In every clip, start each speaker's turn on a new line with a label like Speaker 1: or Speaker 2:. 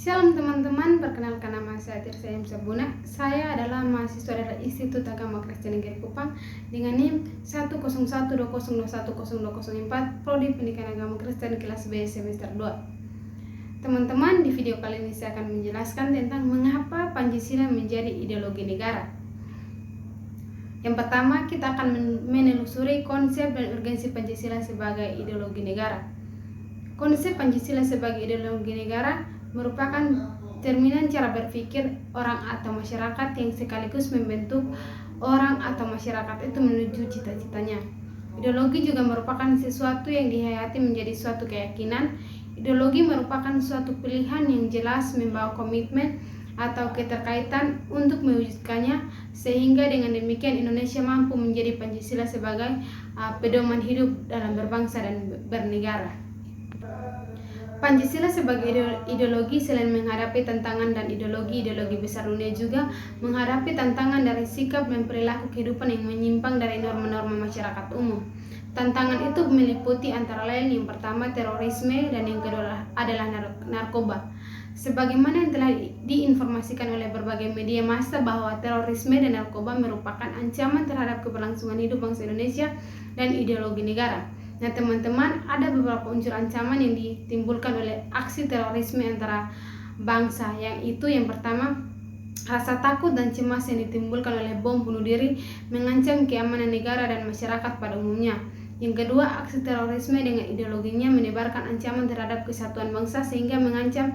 Speaker 1: Shalom teman-teman, perkenalkan nama saya Tirsa Sabuna. Saya adalah mahasiswa dari Institut Agama Kristen Negeri Kupang dengan NIM 10120212004 Prodi Pendidikan Agama Kristen kelas B semester 2. Teman-teman, di video kali ini saya akan menjelaskan tentang mengapa Pancasila menjadi ideologi negara. Yang pertama, kita akan menelusuri konsep dan urgensi Pancasila sebagai ideologi negara. Konsep Pancasila sebagai ideologi negara merupakan cerminan cara berpikir orang atau masyarakat yang sekaligus membentuk orang atau masyarakat itu menuju cita-citanya. Ideologi juga merupakan sesuatu yang dihayati menjadi suatu keyakinan. Ideologi merupakan suatu pilihan yang jelas membawa komitmen atau keterkaitan untuk mewujudkannya, sehingga dengan demikian Indonesia mampu menjadi Pancasila sebagai pedoman hidup dalam berbangsa dan bernegara. Pancasila sebagai ideologi selain menghadapi tantangan dan ideologi besar dunia juga menghadapi tantangan dari sikap dan perilaku kehidupan yang menyimpang dari norma-norma masyarakat umum. Tantangan itu meliputi antara lain yang pertama terorisme dan yang kedua adalah narkoba. Sebagaimana yang telah diinformasikan oleh berbagai media massa bahwa terorisme dan narkoba merupakan ancaman terhadap keberlangsungan hidup bangsa Indonesia dan ideologi negara. Nah teman-teman, ada beberapa unsur ancaman yang ditimbulkan oleh aksi terorisme antara bangsa, yang pertama rasa takut dan cemas yang ditimbulkan oleh bom bunuh diri mengancam keamanan negara dan masyarakat pada umumnya. Yang kedua, aksi terorisme dengan ideologinya menebarkan ancaman terhadap kesatuan bangsa sehingga mengancam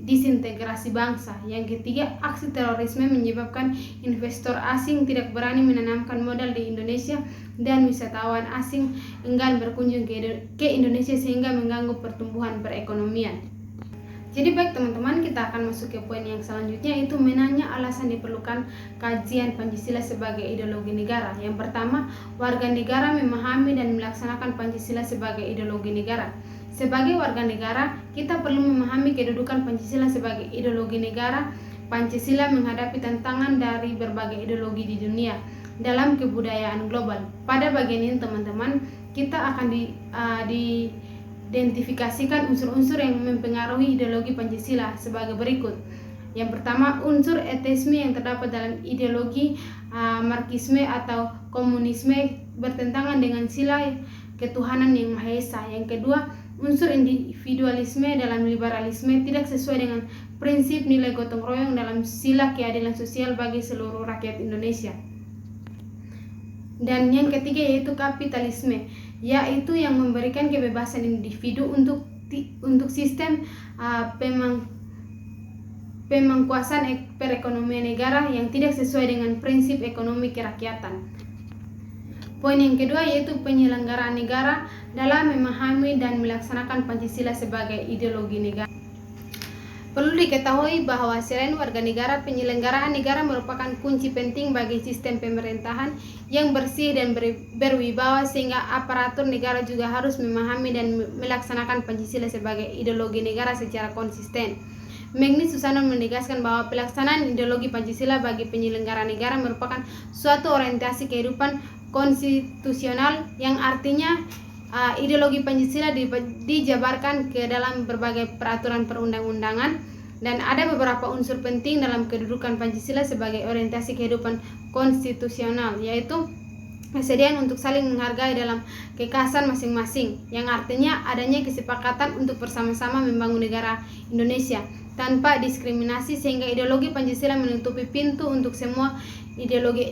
Speaker 1: disintegrasi bangsa. Yang ketiga, aksi terorisme menyebabkan investor asing tidak berani menanamkan modal di Indonesia dan wisatawan asing enggan berkunjung ke Indonesia sehingga mengganggu pertumbuhan perekonomian. Jadi baik teman-teman, kita akan masuk ke poin yang selanjutnya, yaitu menanya alasan diperlukan kajian Pancasila sebagai ideologi negara. Yang pertama, warga negara memahami dan melaksanakan Pancasila sebagai ideologi negara. Sebagai warga negara, kita perlu memahami kedudukan Pancasila sebagai ideologi negara. Pancasila menghadapi tantangan dari berbagai ideologi di dunia dalam kebudayaan global. Pada bagian ini teman-teman, kita akan diidentifikasikan unsur-unsur yang mempengaruhi ideologi Pancasila sebagai berikut. Yang pertama, unsur etisme yang terdapat dalam ideologi Marxisme atau komunisme bertentangan dengan sila ketuhanan yang Maha Esa. Yang kedua, unsur individualisme dalam liberalisme tidak sesuai dengan prinsip nilai gotong royong dalam sila keadilan sosial bagi seluruh rakyat Indonesia. Dan yang ketiga yaitu kapitalisme, yaitu yang memberikan kebebasan individu untuk sistem pemangkuasan perekonomian negara yang tidak sesuai dengan prinsip ekonomi kerakyatan. Poin yang kedua yaitu penyelenggaraan negara dalam memahami dan melaksanakan Pancasila sebagai ideologi negara. Perlu diketahui bahwa selain warga negara, penyelenggaraan negara merupakan kunci penting bagi sistem pemerintahan yang bersih dan berwibawa, sehingga aparatur negara juga harus memahami dan melaksanakan Pancasila sebagai ideologi negara secara konsisten. Magni Susano menegaskan bahwa pelaksanaan ideologi Pancasila bagi penyelenggara negara merupakan suatu orientasi kehidupan konstitusional, yang artinya ideologi Pancasila dijabarkan ke dalam berbagai peraturan perundang-undangan, dan ada beberapa unsur penting dalam kedudukan Pancasila sebagai orientasi kehidupan konstitusional, yaitu kesediaan untuk saling menghargai dalam kekhasan masing-masing, yang artinya adanya kesepakatan untuk bersama-sama membangun negara Indonesia tanpa diskriminasi, sehingga ideologi Pancasila menutupi pintu untuk semua ideologi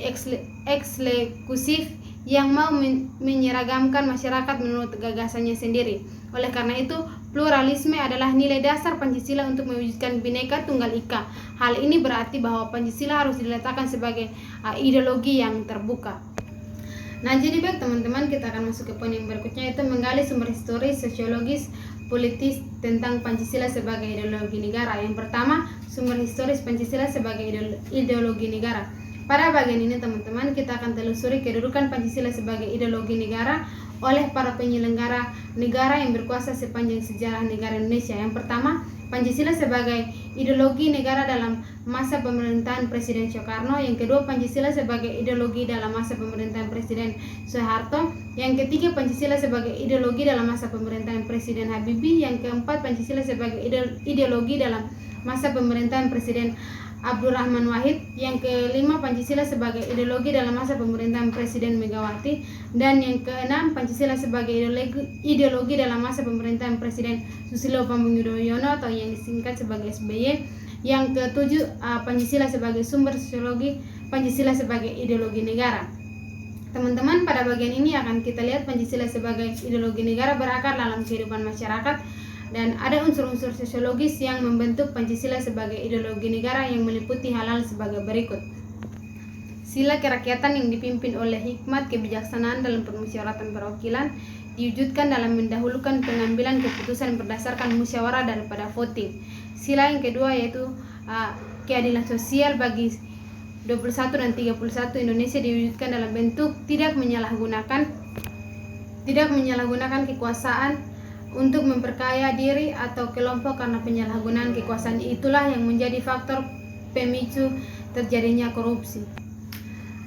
Speaker 1: eksklusif yang mau menyeragamkan masyarakat menurut gagasannya sendiri. Oleh karena itu, pluralisme adalah nilai dasar Pancasila untuk mewujudkan Bhinneka Tunggal Ika. Hal ini berarti bahwa Pancasila harus diletakkan sebagai ideologi yang terbuka. Nah, jadi baik teman-teman, kita akan masuk ke poin yang berikutnya, yaitu menggali sumber historis, sosiologis, politis tentang Pancasila sebagai ideologi negara. Yang pertama, sumber historis Pancasila sebagai ideologi negara. Pada bagian ini teman-teman, kita akan telusuri kedudukan Pancasila sebagai ideologi negara oleh para penyelenggara negara yang berkuasa sepanjang sejarah negara Indonesia. Yang pertama, Pancasila sebagai ideologi negara dalam masa pemerintahan Presiden Soekarno. Yang kedua, Pancasila sebagai ideologi dalam masa pemerintahan Presiden Soeharto. Yang ketiga, Pancasila sebagai ideologi dalam masa pemerintahan Presiden Habibie. Yang keempat, Pancasila sebagai ideologi dalam masa pemerintahan Presiden Abdurrahman Wahid. Yang kelima, Pancasila sebagai ideologi dalam masa pemerintahan Presiden Megawati. Dan yang keenam, Pancasila sebagai ideologi dalam masa pemerintahan Presiden Susilo Bambang Yudhoyono atau yang disingkat sebagai SBY. Yang ketujuh, Pancasila sebagai sumber sosiologi, Pancasila sebagai ideologi negara. Teman-teman, pada bagian ini akan kita lihat Pancasila sebagai ideologi negara berakar dalam kehidupan masyarakat, dan ada unsur-unsur sosiologis yang membentuk Pancasila sebagai ideologi negara yang meliputi hal-hal sebagai berikut. Sila kerakyatan yang dipimpin oleh hikmat kebijaksanaan dalam permusyawaratan perwakilan diwujudkan dalam mendahulukan pengambilan keputusan berdasarkan musyawarah daripada voting. Sila yang kedua yaitu keadilan sosial bagi 21 dan 31 Indonesia diwujudkan dalam bentuk tidak menyalahgunakan kekuasaan untuk memperkaya diri atau kelompok karena penyalahgunaan kekuasaan itulah yang menjadi faktor pemicu terjadinya korupsi.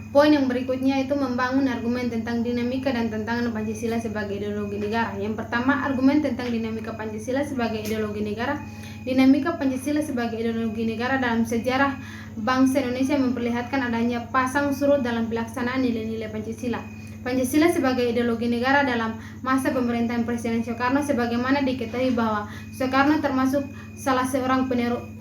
Speaker 1: Poin yang berikutnya itu membangun argumen tentang dinamika dan tantangan Pancasila sebagai ideologi negara. Yang pertama, argumen tentang dinamika Pancasila sebagai ideologi negara. Dinamika Pancasila sebagai ideologi negara dalam sejarah bangsa Indonesia memperlihatkan adanya pasang surut dalam pelaksanaan nilai-nilai Pancasila. Pancasila sebagai ideologi negara dalam masa pemerintahan Presiden Soekarno, sebagaimana diketahui bahwa Soekarno termasuk salah seorang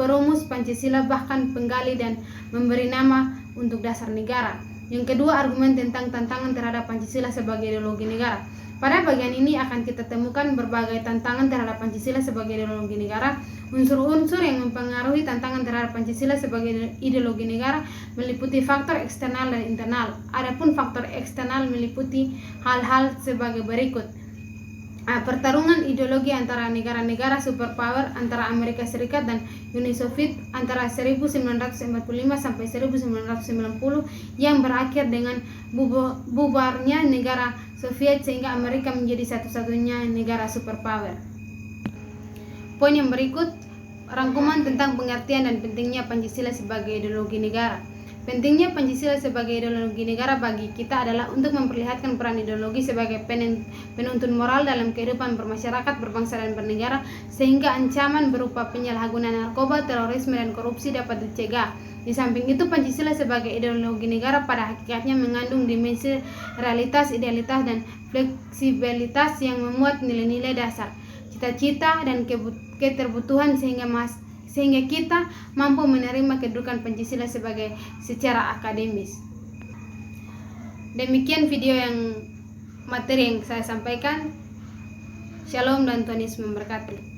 Speaker 1: perumus Pancasila, bahkan penggali dan memberi nama untuk dasar negara. Yang kedua, argumen tentang tantangan terhadap Pancasila sebagai ideologi negara. Pada bagian ini akan kita temukan berbagai tantangan terhadap Pancasila sebagai ideologi negara. Unsur-unsur yang mempengaruhi tantangan terhadap Pancasila sebagai ideologi negara meliputi faktor eksternal dan internal. Adapun faktor eksternal meliputi hal-hal sebagai berikut. Pertarungan ideologi antara negara-negara superpower antara Amerika Serikat dan Uni Soviet antara 1945 sampai 1990 yang berakhir dengan bubarnya negara Soviet sehingga Amerika menjadi satu-satunya negara superpower. Poin yang berikut, rangkuman tentang pengertian dan pentingnya Pancasila sebagai ideologi negara. Pentingnya Pancasila sebagai ideologi negara bagi kita adalah untuk memperlihatkan peran ideologi sebagai penuntun moral dalam kehidupan bermasyarakat, berbangsa dan bernegara, sehingga ancaman berupa penyalahgunaan narkoba, terorisme, dan korupsi dapat dicegah. Di samping itu, Pancasila sebagai ideologi negara pada hakikatnya mengandung dimensi realitas, idealitas, dan fleksibilitas yang memuat nilai-nilai dasar, cita-cita, dan keterbutuhan sehingga kita mampu menerima kedudukan Pancasila secara akademis. Demikian video materi yang saya sampaikan. Shalom dan Tuhan Yesus memberkati.